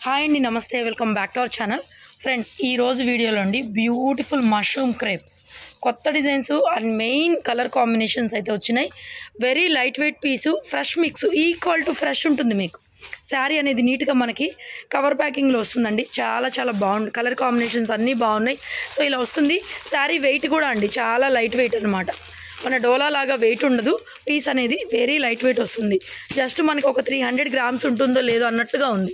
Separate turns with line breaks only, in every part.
Hi అండి, నమస్తే, welcome back to our channel. Friends, ఈరోజు వీడియోలో అండి బ్యూటిఫుల్ మష్రూమ్ క్రేప్స్ కొత్త designs and main colour combinations అయితే వచ్చినాయి. Very light wait piece, fresh mix, equal to fresh ఉంటుంది. మీకు శారీ అనేది నీట్గా మనకి కవర్ ప్యాకింగ్లో వస్తుందండి. చాలా చాలా బాగుంది. కలర్ కాంబినేషన్స్ అన్నీ బాగున్నాయి. సో ఇలా వస్తుంది. శారీ వెయిట్ కూడా అండి చాలా లైట్ వెయిట్ అనమాట. మన డోలా లాగా వెయిట్ ఉండదు. పీస్ అనేది వెరీ లైట్ వెయిట్ వస్తుంది. జస్ట్ మనకి ఒక 300 గ్రామ్స్ ఉంటుందో లేదో అన్నట్టుగా ఉంది.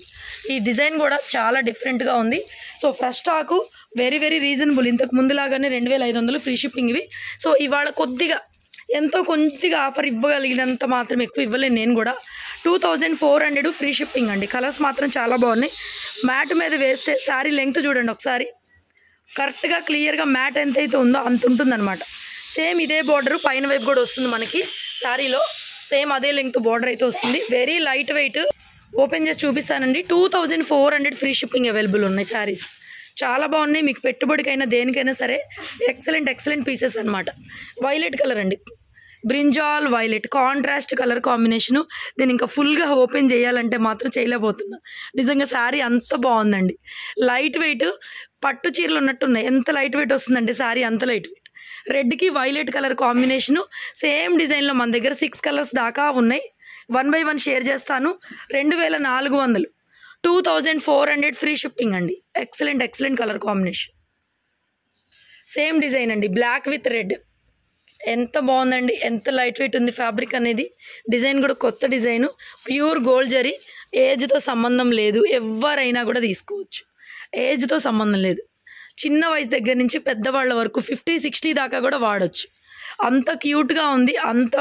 ఈ డిజైన్ కూడా చాలా డిఫరెంట్గా ఉంది. So fresh stock very very reasonable. ఇంతకు ముందులాగానే 2500 ఫ్రీ షిప్పింగ్ ఇవి. సో ఇవాళ కొద్దిగా కొద్దిగా ఆఫర్ ఇవ్వగలిగినంత మాత్రం ఎక్కువ ఇవ్వలేను నేను కూడా. 2400 ఫ్రీ షిప్పింగ్ అండి. కలర్స్ మాత్రం చాలా బాగున్నాయి. మ్యాట్ మీద వేస్తే శారీ లెంగ్త్ చూడండి ఒకసారి. కరెక్ట్గా క్లియర్గా మ్యాట్ ఎంత అయితే ఉందో అంత ఉంటుందన్నమాట. సేమ్ ఇదే బార్డర్ పైన వైపు కూడా వస్తుంది మనకి. శారీలో సేమ్ అదే లెంగ్త్ బార్డర్ అయితే వస్తుంది. Very light wait. ఓపెన్ చేసి చూపిస్తానండి. 2400 ఫ్రీ షిప్పింగ్ అవైలబుల్ ఉన్నాయి. శారీస్ చాలా బాగున్నాయి. మీకు పెట్టుబడికైనా దేనికైనా సరే ఎక్సలెంట్ పీసెస్ అనమాట. వైలెట్ కలర్ అండి, brinjal violet contrast colour combination. నేను ఇంకా ఫుల్గా ఓపెన్ చేయాలంటే మాత్రం చేయలేకపోతున్నా. నిజంగా శారీ అంత బాగుందండి. లైట్ వెయిట్ పట్టు చీరలు ఉన్నట్టున్నాయి. ఎంత లైట్ వెయిట్ వస్తుందండి శారీ, అంత లైట్ వెయిట్. రెడ్కి వైలెట్ కలర్ కాంబినేషను. సేమ్ డిజైన్లో మన దగ్గర 6 కలర్స్ దాకా ఉన్నాయి. 1 by 1 షేర్ చేస్తాను. 2400, 2400 ఫ్రీ షిప్పింగ్ అండి. Excellent colour combination. Same design అండి, బ్లాక్ విత్ రెడ్. ఎంత బాగుందండి, ఎంత లైట్ వెయిట్ ఉంది ఫ్యాబ్రిక్ అనేది. డిజైన్ కూడా కొత్త డిజైను. Pure gold zari. ఏజ్తో సంబంధం లేదు, ఎవరైనా కూడా తీసుకోవచ్చు. ఏజ్తో సంబంధం లేదు. చిన్న వయసు దగ్గర నుంచి పెద్దవాళ్ళ వరకు 50-60 దాకా కూడా వాడచ్చు. అంత క్యూట్గా ఉంది, అంత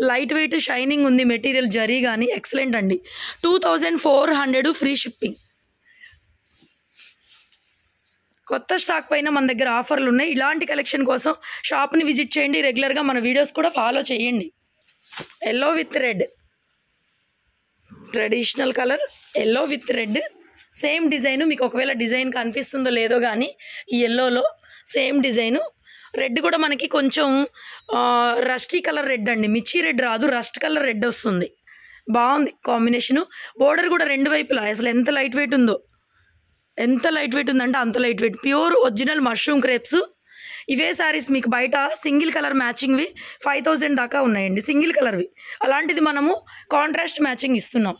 లైట్ వెయిట్ షైనింగ్ ఉంది. మెటీరియల్ జరీ కానీ ఎక్సలెంట్ అండి. 2400 ఫ్రీ షిప్పింగ్. కొత్త స్టాక్ పైన మన దగ్గర ఆఫర్లు ఉన్నాయి. ఇలాంటి కలెక్షన్ కోసం షాప్ని విజిట్ చేయండి. రెగ్యులర్గా మన వీడియోస్ కూడా ఫాలో చేయండి. Yellow with red, traditional colour yellow with red. Same design. మీకు ఒకవేళ డిజైన్ కనిపిస్తుందో లేదో కానీ ఈ ఎల్లోలో సేమ్ డిజైను. రెడ్ కూడా మనకి కొంచెం రస్టీ కలర్ రెడ్ అండి. మిర్చి రెడ్ రాదు, రస్ట్ కలర్ రెడ్ వస్తుంది. బాగుంది కాంబినేషను. బోర్డర్ కూడా రెండు వైపులా అసలు ఎంత లైట్ వెయిట్ ఉందో. ఎంత లైట్ వెయిట్ ఉందంటే అంత light wait. Pure original mushroom crepes. ఇవే శారీస్ మీకు బయట సింగిల్ కలర్ మ్యాచింగ్వి 5000 దాకా ఉన్నాయండి, సింగిల్ కలర్వి. అలాంటిది మనము కాంట్రాస్ట్ మ్యాచింగ్ ఇస్తున్నాం.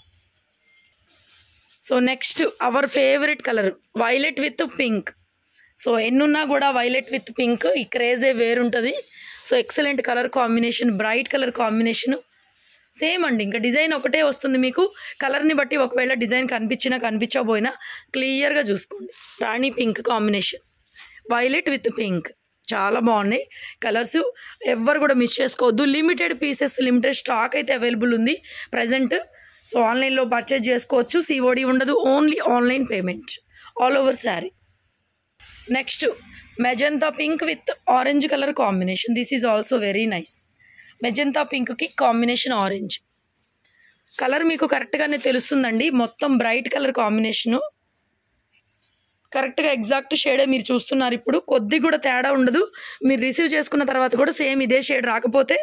So next our favourite colour violet with pink. So ఎన్నున్నా కూడా వైలెట్ విత్ పింక్ ఈ క్రేజే వేరుంటుంది. So excellent colour combination, bright colour combination. Same అండి, ఇంకా డిజైన్ ఒకటే వస్తుంది మీకు. కలర్ని బట్టి ఒకవేళ డిజైన్ కనిపించకపోయినా క్లియర్గా చూసుకోండి. Rani pink combination, violet with pink. చాలా బాగున్నాయి కలర్స్. ఎవ్వరు కూడా మిస్ చేసుకోవద్దు. లిమిటెడ్ పీసెస్, లిమిటెడ్ స్టాక్ అయితే అవైలబుల్ ఉంది ప్రజెంట్. సో ఆన్లైన్లో పర్చేజ్ చేసుకోవచ్చు. సిఓడి ఉండదు, only online payment all over sari. Next magenta pink with orange colour combination. This is also very nice. Magenta పింక్కి కాంబినేషన్ ఆరెంజ్ కలర్ మీకు కరెక్ట్గానే తెలుస్తుందండి. మొత్తం బ్రైట్ కలర్ కాంబినేషను. కరెక్ట్గా ఎగ్జాక్ట్ షేడే మీరు చూస్తున్నారు ఇప్పుడు. కొద్ది కూడా తేడా ఉండదు. మీరు రిసీవ్ చేసుకున్న తర్వాత కూడా సేమ్ ఇదే షేడ్ రాకపోతే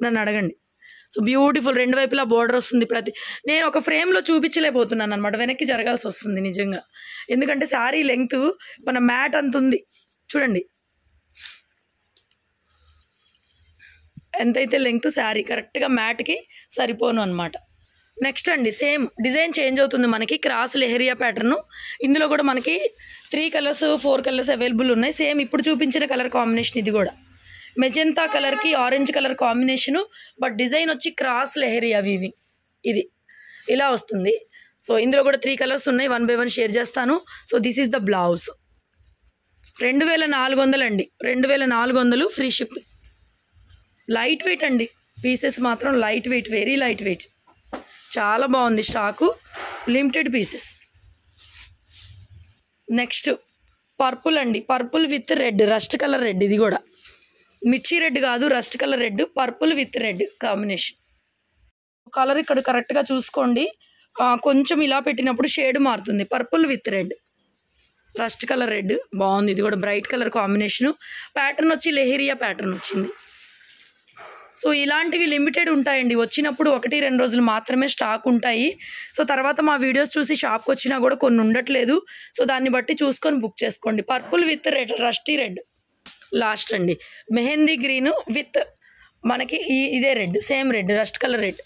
నన్ను అడగండి. So beautiful. రెండు వైపులా బోర్డర్ వస్తుంది. నేను ఒక ఫ్రేమ్లో చూపించలేకపోతున్నాను అనమాట, వెనక్కి జరగాల్సి వస్తుంది నిజంగా. ఎందుకంటే శారీ లెంగ్త్ మన మ్యాట్ అంత ఉంది చూడండి. ఎంతైతే లెంగ్త్ శారీ కరెక్ట్గా మ్యాట్కి సరిపోను అనమాట. నెక్స్ట్ అండి, సేమ్ డిజైన్ చేంజ్ అవుతుంది మనకి. Cross leheriya pattern. ఇందులో కూడా మనకి 3 కలర్స్ 4 కలర్స్ అవైలబుల్ ఉన్నాయి. సేమ్ ఇప్పుడు చూపించిన కలర్ కాంబినేషన్ ఇది కూడా. మెజెంతా కలర్కి orange colour combination. But design వచ్చి క్రాస్ లెహరియా వీవింగ్. ఇది ఇలా వస్తుంది. సో ఇందులో కూడా 3 కలర్స్ ఉన్నాయి. 1 by 1 షేర్ చేస్తాను. So this is the blouse. 2400 అండి. 2400 ఫ్రీ షిప్పింగ్. లైట్ వెయిట్ అండి. పీసెస్ మాత్రం light weight, very light weight. చాలా బాగుంది stock. Limited pieces. Next purple అండి. Purple with red, rust colour red. ఇది కూడా మిర్చి రెడ్ కాదు, rust colour red. Purple with red combination. Colour ఇక్కడ కరెక్ట్గా చూసుకోండి. కొంచెం ఇలా పెట్టినప్పుడు షేడ్ మారుతుంది. Purple with red, rust colour red. బాగుంది. ఇది కూడా బ్రైట్ కలర్ కాంబినేషను. ప్యాటర్న్ వచ్చి లెహరియా ప్యాటర్న్ వచ్చింది. సో ఇలాంటివి లిమిటెడ్ ఉంటాయండి, వచ్చినప్పుడు 1-2 రోజులు మాత్రమే స్టాక్ ఉంటాయి. సో తర్వాత మా వీడియోస్ చూసి షాప్కి వచ్చినా కూడా కొన్ని ఉండట్లేదు. సో దాన్ని బట్టి చూసుకొని బుక్ చేసుకోండి. Purple with red, rusty red. Last అండి మెహందీ గ్రీను విత్ మనకి ఇదే red, same red, rust colour red.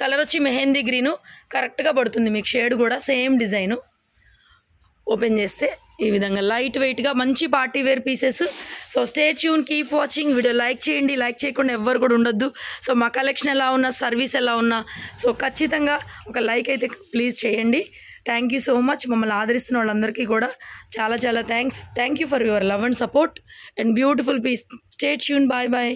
Colour వచ్చి మెహందీ గ్రీను, కరెక్ట్గా పడుతుంది మీకు షేడ్ కూడా, సేమ్ డిజైను. ఓపెన్ చేస్తే ఈ విధంగా లైట్ వెయిట్గా మంచి party wear pieces. So stay tune, keep watching. Video like చేయండి, లైక్ చేయకుండా ఎవ్వరు కూడా ఉండొద్దు. సో మా కలెక్షన్ ఎలా ఉన్నా, సర్వీస్ ఎలా ఉన్నా, సో ఖచ్చితంగా ఒక లైక్ అయితే ప్లీజ్ చేయండి. Thank you so much. మమ్మల్ని ఆదరిస్తున్న వాళ్ళందరికీ కూడా చాలా చాలా thanks. Thank you for your love and support and beautiful piece. Stay tune. Bye bye.